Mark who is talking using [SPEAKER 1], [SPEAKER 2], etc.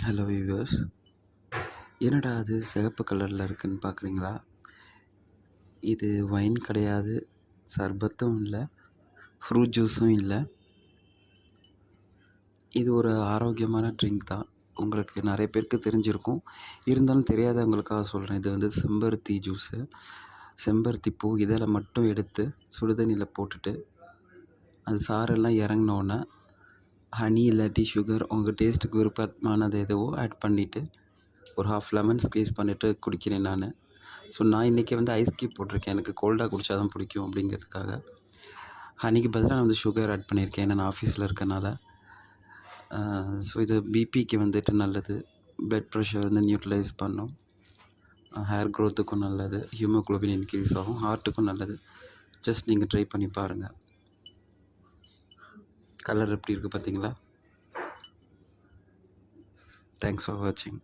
[SPEAKER 1] Hello viewers, என்னடா அது சிகப்பு கலரில் இருக்குதுன்னு பார்க்குறீங்களா? இது ஒயின் கிடையாது, சர்பத்தும் இல்லை, ஃப்ரூட் ஜூஸும் இல்லை. இது ஒரு ஆரோக்கியமான ட்ரிங்க் தான். உங்களுக்கு நிறைய பேருக்கு தெரிஞ்சிருக்கும், இருந்தாலும் தெரியாதவங்களுக்காக சொல்கிறேன். இது வந்து செம்பருத்தி ஜூஸு. செம்பருத்தி பூ இதழை மட்டும் எடுத்து சுடுதண்ணியில் போட்டுட்டு அது சாரெல்லாம் இறங்கினோன்னே ஹனி இல்லாட்டி சுகர் உங்கள் டேஸ்ட்டுக்கு விருப்பமானது எதுவோ ஆட் பண்ணிவிட்டு ஒரு ஹாஃப் லெமன் ஸ்க்வீஸ் பண்ணிவிட்டு குடிக்கிறேன் நான். ஸோ நான் இன்றைக்கி வந்து ஐஸ் க்யூப் போட்டிருக்கேன். எனக்கு கோல்டாக குடித்தா தான் பிடிக்கும் அப்படிங்கிறதுக்காக. ஹனிக்கு பதிலாக நான் வந்து சுகர் ஆட் பண்ணியிருக்கேன், ஏன்னா நான் ஆஃபீஸில் இருக்கனால. ஸோ இது பிபிக்கு வந்துட்டு நல்லது, ப்ளட் ப்ரெஷர் வந்து நியூட்ரலைஸ் பண்ணும், ஹேர் க்ரோத்துக்கும் நல்லது, ஹீமோக்ளோபின் இன்க்ரீஸ் ஆகும், ஹார்ட்டுக்கும் நல்லது. ஜஸ்ட் நீங்கள் ட்ரை பண்ணி பாருங்கள். கலர் எப்படி இருக்குது பார்த்தீங்களா? தேங்க்ஸ் ஃபார் வாட்சிங்.